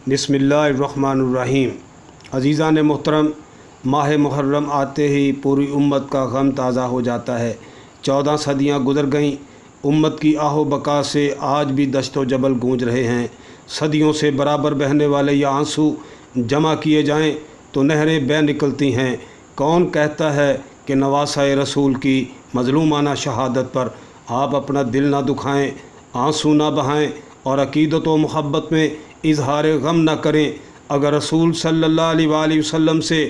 बिस्मिल्लाहिर्रहमानिर्रहीम। अज़ीज़ान मोहतरम, माह मुहर्रम आते ही पूरी उम्मत का गम ताज़ा हो जाता है। 14 सदियाँ गुज़र गईं, उम्मत की आहो बका से आज भी दश्तो जबल गूंज रहे हैं। सदियों से बराबर बहने वाले ये आंसू जमा किए जाएं तो नहरें बह निकलती हैं। कौन कहता है कि नवासा रसूल की मज़लूमाना शहादत पर आप अपना दिल ना दुखाएं, आंसू ना बहाएं और अक़ीदत व मुहब्बत में इजहार गम ना करें। अगर रसूल सल्लल्लाहु अलैहि वसल्लम से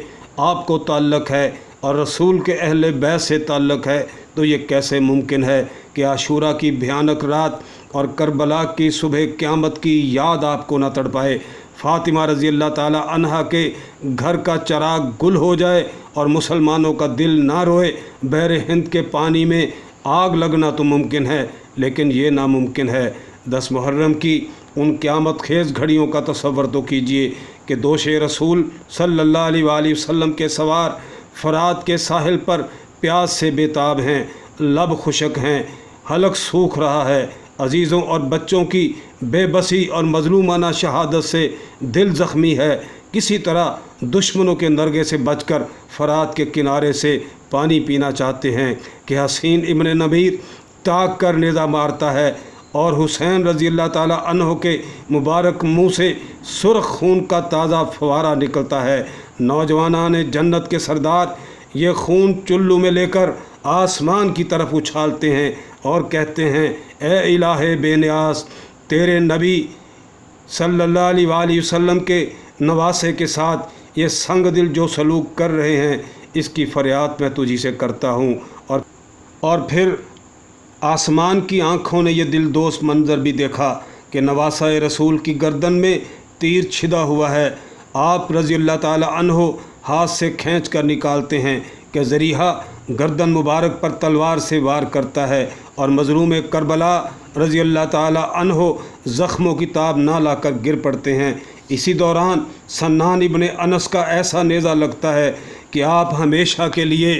आपको ताल्लुक़ है और रसूल के अहले बैत से ताल्लुक़ है तो ये कैसे मुमकिन है कि आशूरा की भयानक रात और करबला की सुबह क़यामत की याद आपको ना तड़पाए। फ़ातिमा रज़ी अल्लाह ताला अन्हा के घर का चराग गुल हो जाए और मुसलमानों का दिल ना रोए। बहर हिंद के पानी में आग लगना तो मुमकिन है, लेकिन ये नामुमकिन है। 10 मुहर्रम की उन क़यामत खेज़ घड़ियों का तसव्वुर तो कीजिए कि दोशे रसूल सल्लल्लाहु अलैहि वसल्लम के सवार फ़रात के साहिल पर प्यास से बेताब हैं, लब खुशक हैं, हलक सूख रहा है। अजीज़ों और बच्चों की बेबसी और मज़लूमाना शहादत से दिल ज़ख्मी है। किसी तरह दुश्मनों के नरगे से बचकर फ़रात के किनारे से पानी पीना चाहते हैं कि हसीन इब्न नबीर ताक कर नेज़ा मारता है और हुसैन रज़ी अल्लाह ताला अन्हो के मुबारक मुँह से सुर्ख खून का ताज़ा फवारा निकलता है। नौजवानान जन्नत के सरदार ये खून चुल्लू में लेकर आसमान की तरफ उछालते हैं और कहते हैं, ए इलाहे बेनियास, तेरे नबी सल्लल्लाहु अलैहि वसल्लम के नवासे के साथ ये संग दिल जो सलूक कर रहे हैं, इसकी फ़रियाद मैं तुझी से करता हूँ। और फिर आसमान की आँखों ने यह दिल दोस्त मंज़र भी देखा कि नवासा रसूल की गर्दन में तीर छिदा हुआ है। आप रज़ी अल्लाह ताला अन्हो हाथ से खींच कर निकालते हैं कि ज़रीहा गर्दन मुबारक पर तलवार से वार करता है और मज़लूम करबला रज़ी अल्लाह ताला अन्हो ज़ख्मों की ताब ना लाकर गिर पड़ते हैं। इसी दौरान सन्नान इब्न अनस का ऐसा नेज़ा लगता है कि आप हमेशा के लिए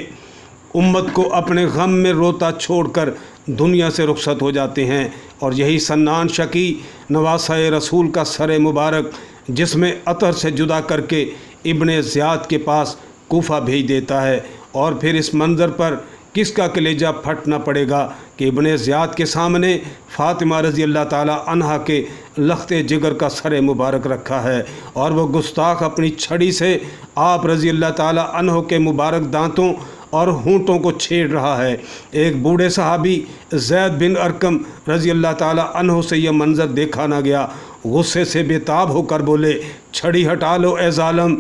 उम्मत को अपने गम में रोता छोड़कर दुनिया से रुखसत हो जाते हैं। और यही सन्नान शकी नवासा रसूल का सर मुबारक जिसमें अतर से जुदा करके इब्न ज़ियाद के पास कूफा भेज देता है। और फिर इस मंज़र पर किसका कलेजा फटना पड़ेगा कि इब्न ज़ियाद के सामने फ़ातिमा रज़ी अल्लाह ताला अन्हा के लख्ते जिगर का सर मुबारक रखा है और वह गुस्ताख अपनी छड़ी से आप रज़ी अल्लाह ताला अन्हो के मुबारक दांतों और होंठों को छेड़ रहा है। एक बूढ़े सहाबी ज़ैद बिन अरकम रज़ी अल्लाह ताला अन्हो से यह मंज़र देखा ना गया। गुस्से से बेताब होकर बोले, छड़ी हटा लो ए ज़ालिम,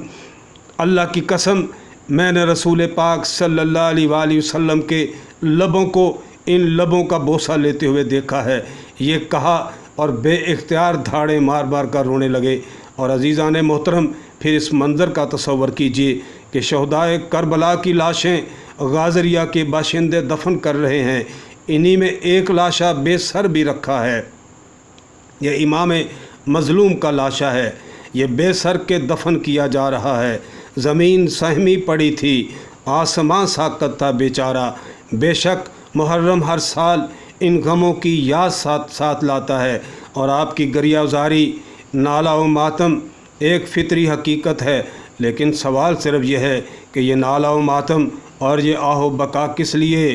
अल्लाह की कसम मैंने रसूल पाक सल्लल्लाहु अलैहि वसल्लम के लबों को इन लबों का बोसा लेते हुए देखा है। ये कहा और बेइख्तियार धाड़े मार मार कर रोने लगे। और अज़ीज़ान मोहतरम, फिर इस मंज़र का तसव्वुर कीजिए कि शहदाए करबला की लाशें गाज़रिया के बाशिंदे दफन कर रहे हैं। इन्हीं में एक लाशा बेसर भी रखा है। यह इमाम मज़लूम का लाशा है। ये बेसर के दफन किया जा रहा है। ज़मीन सहमी पड़ी थी, आसमां साकत था बेचारा। बेशक मुहर्रम हर साल इन गमों की याद साथ साथ लाता है और आपकी गरियाज़ारी नाला व मातम एक फ़ितरी हकीकत है। लेकिन सवाल सिर्फ यह है कि ये नाला व मातम और ये आहो बका किस लिए?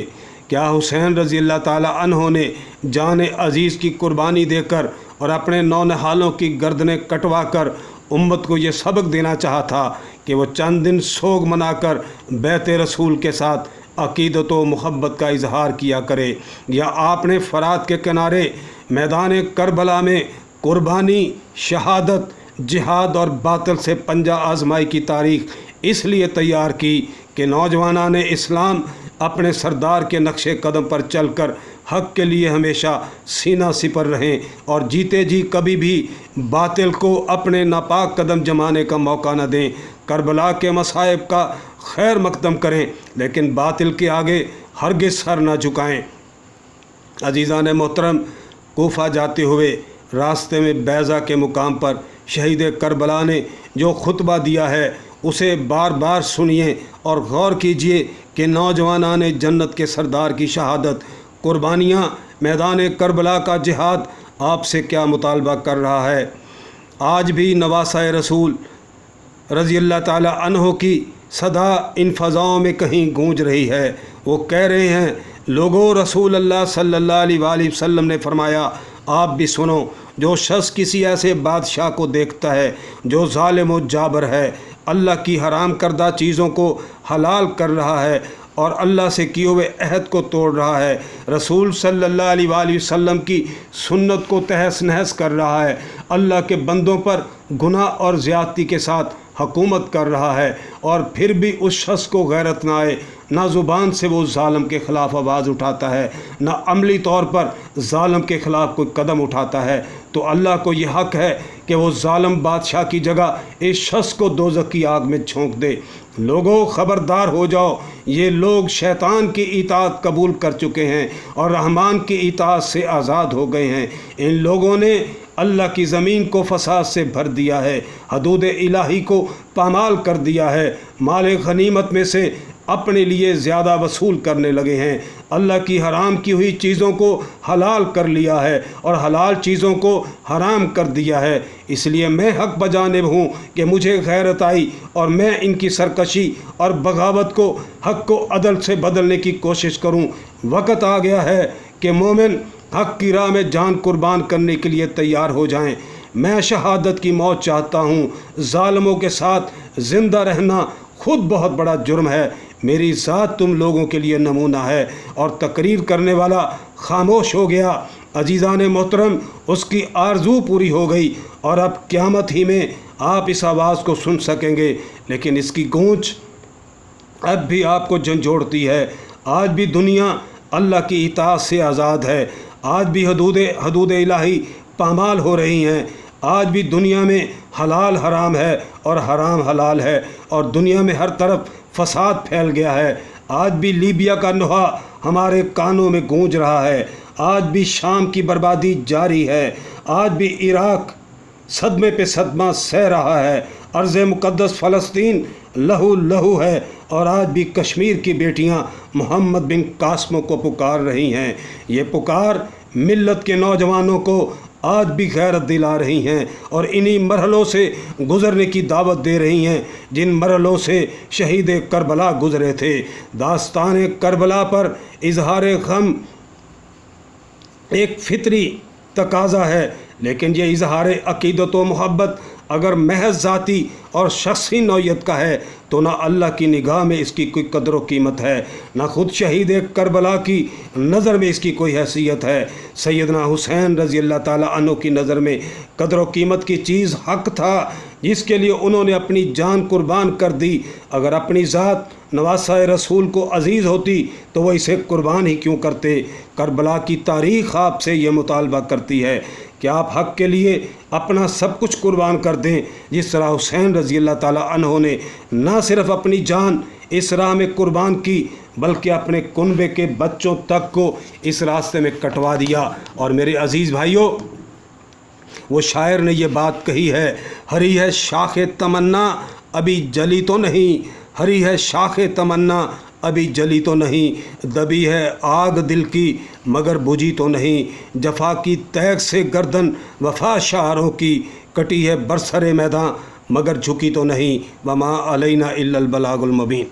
क्या हुसैन रज़ी अल्लाह ताला अन्हो ने जान अज़ीज़ की कुर्बानी देकर और अपने नौनिहालों की गर्दनें कटवा कर उम्मत को ये सबक देना चाहा था कि वो चंद दिन सोग मनाकर बैत रसूल के साथ अक़ीदत व मुहब्बत का इजहार किया करे? या आपने फ़रात के किनारे मैदान करबला में कुर्बानी, शहादत, जिहाद और बातिल से पंजा आजमाई की तारीख़ इसलिए तैयार की कि नौजवानान इस्लाम अपने सरदार के नक्शे कदम पर चलकर हक़ के लिए हमेशा सीना सिपर रहें और जीते जी कभी भी बातिल को अपने नापाक कदम जमाने का मौका न दें। करबला के मसाइब का खैर मकदम करें, लेकिन बातिल के आगे हरगिज़ सर न झुकाएं। अज़ीज़ान मोहतरम, कूफा जाते हुए रास्ते में बैज़ा के मुकाम पर शहीद करबला ने जो खुतबा दिया है उसे बार बार सुनिए और गौर कीजिए कि नौजवानान जन्नत के सरदार की शहादत, कुर्बानियाँ, मैदान करबला का जिहाद आपसे क्या मुतालबा कर रहा है। آج بھی نواسۂ رسول رضی اللہ تعالی عنہ کی صدا ان فضاؤں میں کہیں گونج رہی ہے۔ وہ کہہ رہے ہیں، لوگوں، رسول اللہ صلی اللہ علیہ وآلہ وسلم نے فرمایا، آپ بھی سنو، جو شخص کسی ایسے بادشاہ کو دیکھتا ہے جو ظالم و جابر ہے، اللہ کی حرام کردہ چیزوں کو حلال کر رہا ہے اور اللہ سے کیے ہوئے عہد کو توڑ رہا ہے، رسول صلی اللہ علیہ وآلہ وسلم کی سنت کو تہس نہس کر رہا ہے، اللہ کے بندوں پر گناہ اور زیادتی کے ساتھ حکومت کر رہا ہے، اور پھر بھی اس شخص کو غیرت نہ آئے، نہ زبان سے وہ ظالم کے خلاف آواز اٹھاتا ہے، نہ عملی طور پر ظالم کے خلاف کوئی قدم اٹھاتا ہے، تو اللہ کو یہ حق ہے کہ وہ ظالم بادشاہ کی جگہ اس شخص کو دوزخ کی آگ میں جھونک دے۔ لوگوں، خبردار ہو جاؤ، یہ لوگ شیطان کی اطاعت قبول کر چکے ہیں اور رحمان کی اطاعت سے آزاد ہو گئے ہیں۔ ان لوگوں نے اللہ کی زمین کو فساد سے بھر دیا ہے، حدود الہی کو پامال کر دیا ہے، مال غنیمت میں سے اپنے لیے زیادہ وصول کرنے لگے ہیں، اللہ کی حرام کی ہوئی چیزوں کو حلال کر لیا ہے اور حلال چیزوں کو حرام کر دیا ہے۔ اس لیے میں حق بجانب ہوں کہ مجھے غیرت آئی اور میں ان کی سرکشی اور بغاوت کو حق کو عدل سے بدلنے کی کوشش کروں۔ وقت آ گیا ہے کہ مومن حق کی راہ میں جان قربان کرنے کے لیے تیار ہو جائیں۔ میں شہادت کی موت چاہتا ہوں۔ ظالموں کے ساتھ زندہ رہنا خود بہت بڑا جرم ہے۔ میری ذات تم لوگوں کے لیے نمونہ ہے۔ اور تقریر کرنے والا خاموش ہو گیا۔ عزیزان محترم، اس کی آرزو پوری ہو گئی اور اب قیامت ہی میں آپ اس آواز کو سن سکیں گے، لیکن اس کی گونج اب بھی آپ کو جھنجھوڑتی ہے۔ آج بھی دنیا اللہ کی اطاعت سے آزاد ہے، آج بھی حدود الہی پامال ہو رہی ہیں، آج بھی دنیا میں حلال حرام ہے اور حرام حلال ہے، اور دنیا میں ہر طرف فساد پھیل گیا ہے۔ آج بھی لیبیا کا نوحہ ہمارے کانوں میں گونج رہا ہے، آج بھی شام کی بربادی جاری ہے، آج بھی عراق صدمے پہ صدمہ سہ رہا ہے، ارض مقدس فلسطین لہو لہو ہے، اور آج بھی کشمیر کی بیٹیاں محمد بن قاسموں کو پکار رہی ہیں۔ یہ پکار ملت کے نوجوانوں کو آج بھی غیرت دلا رہی ہیں اور انہی مرحلوں سے گزرنے کی دعوت دے رہی ہیں جن مرحلوں سے شہید کربلا گزرے تھے۔ داستان کربلا پر اظہار غم ایک فطری تقاضا ہے، لیکن یہ اظہار عقیدت و محبت اگر محض ذاتی اور شخصی نوعیت کا ہے تو نہ اللہ کی نگاہ میں اس کی کوئی قدر و قیمت ہے، نہ خود شہید کربلا کی نظر میں اس کی کوئی حیثیت ہے۔ سیدنا حسین رضی اللہ تعالیٰ عنہ کی نظر میں قدر و قیمت کی چیز حق تھا، جس کے لیے انہوں نے اپنی جان قربان کر دی۔ اگر اپنی ذات نواسۂ رسول کو عزیز ہوتی تو وہ اسے قربان ہی کیوں کرتے؟ کربلا کی تاریخ آپ سے یہ مطالبہ کرتی ہے کہ آپ حق کے لیے اپنا سب کچھ قربان کر دیں، جس طرح حسین رضی اللہ تعالیٰ عنہ نے نہ صرف اپنی جان اس راہ میں قربان کی بلکہ اپنے کنبے کے بچوں تک کو اس راستے میں کٹوا دیا۔ اور میرے عزیز بھائیوں، وہ شاعر نے یہ بات کہی ہے، ہری ہے شاخ تمنا ابھی جلی تو نہیں، ہری ہے شاخ تمنا ابھی جلی تو نہیں، دبی ہے آگ دل کی مگر بجھی تو نہیں، جفا کی تیغ سے گردن وفا شعروں کی کٹی ہے برسر میداں مگر جھکی تو نہیں، وما علینا الا البلاغ المبین۔